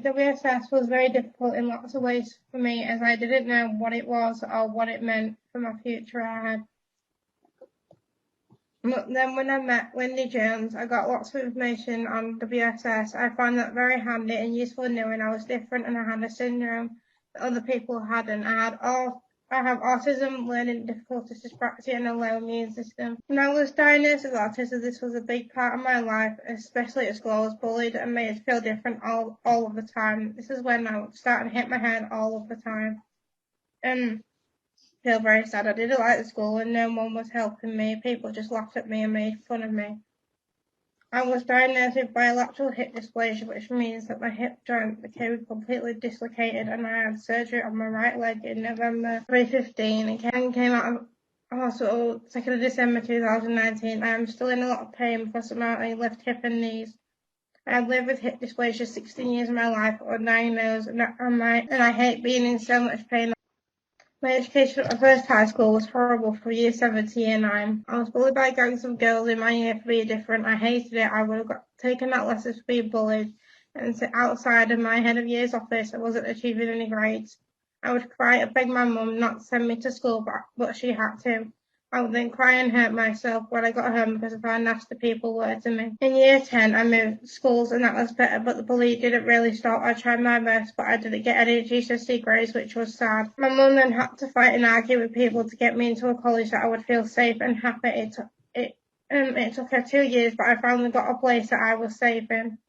WSS was very difficult in lots of ways for me, as I didn't know what it was or what it meant for my future ahead. But then when I met Wendy Jones, I got lots of information on WSS. I found that very handy and useful, knowing I was different and I had a syndrome that other people hadn't. I have autism, learning difficulties, dyspraxia, and a low immune system. When I was diagnosed with autism, this was a big part of my life, especially at school. I was bullied and made to feel different all of the time. This is when I started to hit my head all of the time. And feel very sad. I didn't like the school and no one was helping me. People just laughed at me and made fun of me. I was diagnosed with bilateral hip dysplasia, which means that my hip joint became completely dislocated, and I had surgery on my right leg in November 2015 and came out of hospital 2nd of December 2019. I am still in a lot of pain because of my left hip and knees. I have lived with hip dysplasia 16 years of my life, or diagnosed, and I hate being in so much pain. My education at my first high school was horrible from year 7 to year 9. I was bullied by gangs of girls in my year for being different. I hated it. I would have taken that lesson for being bullied and sit outside of my head of year's office. I wasn't achieving any grades. I would cry and beg my mum not to send me to school, but she had to. I would then cry and hurt myself when I got home because of how nasty people were to me. In year 10, I moved schools and that was better, but the bullying didn't really stop. I tried my best, but I didn't get any GCSE grades, which was sad. My mum then had to fight and argue with people to get me into a college that I would feel safe and happy. It took her 2 years, but I finally got a place that I was safe in.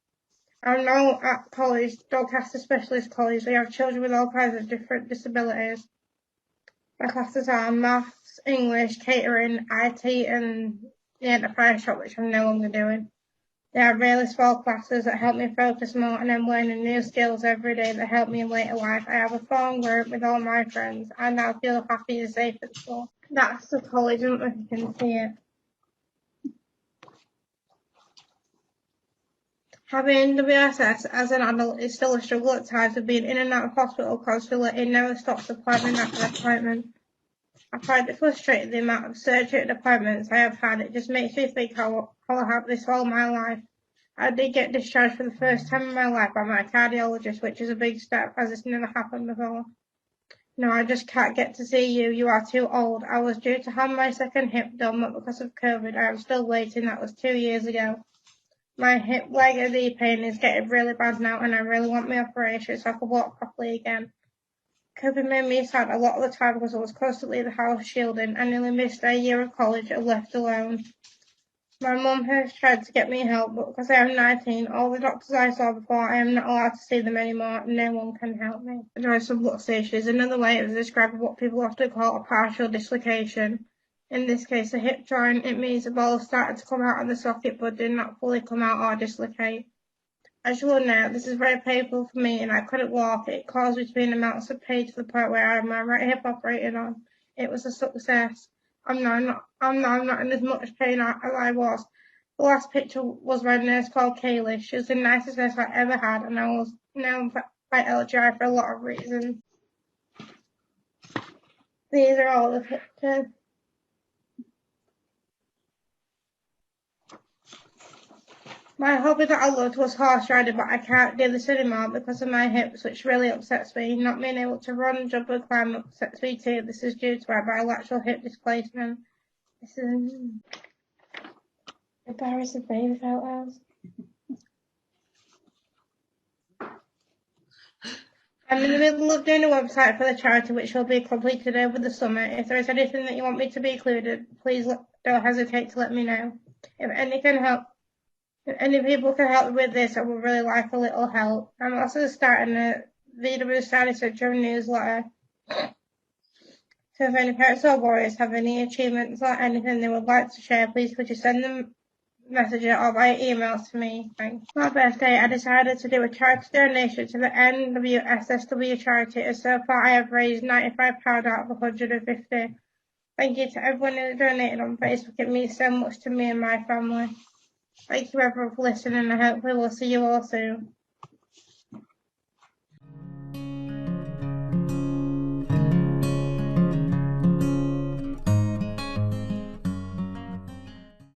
I'm now at college, Doncaster Specialist College. We have children with all kinds of different disabilities. My classes are maths, English, catering, IT, and the enterprise shop, which I'm no longer doing. They are really small classes that help me focus more, and I'm learning new skills every day that help me in later life. I have a phone group with all my friends. I now feel happy and safe at school. That's the college, I don't know if you can see it. Having WSS as an adult is still a struggle at times, with being in and out of hospital constantly. It never stops appointment after appointment. I find it frustrating the amount of surgery and appointments I have had. It just makes me think how I'll have this all my life. I did get discharged for the first time in my life by my cardiologist, which is a big step as it's never happened before. No, I just can't get to see you. You are too old. I was due to have my second hip done, but because of COVID, I am still waiting. That was 2 years ago. My hip, leg, and knee pain is getting really bad now, and I really want my operation so I can walk properly again. COVID made me sad a lot of the time because I was constantly in the house shielding. I nearly missed a year of college and left alone. My mum has tried to get me help, but because I am 19, all the doctors I saw before, I am not allowed to see them anymore, and no one can help me. There are some luxation is another way of describing what people often call a partial dislocation. In this case, a hip joint, it means the ball started to come out of the socket but did not fully come out or dislocate. As you will know, this is very painful for me and I couldn't walk. It caused me to be in amounts of pain to the point where I had my right hip operated on. It was a success. I'm now not in as much pain as I was. The last picture was my nurse called Kaylee. She was the nicest nurse I ever had, and I was known by LGI for a lot of reasons. These are all the pictures. My hobby that I loved was horse riding, but I can't do this anymore because of my hips, which really upsets me. Not being able to run, jump, and climb upsets me too. This is due to my bilateral hip displacement. This is embarrassing baby photos. I'm in the middle of doing a website for the charity, which will be completed over the summer. If there is anything that you want me to be included, please don't hesitate to let me know. If any people can help me with this, I would really like a little help. I'm also starting a VW Syndrome newsletter. So if any parents or warriors have any achievements or anything they would like to share, please could you send them a message or by emails to me. Thanks. For my birthday, I decided to do a charity donation to the WSSW charity, and so far I have raised £95 out of 150. Thank you to everyone who donated on Facebook. It means so much to me and my family. Thank you everyone for listening, and I hope we will see you all soon.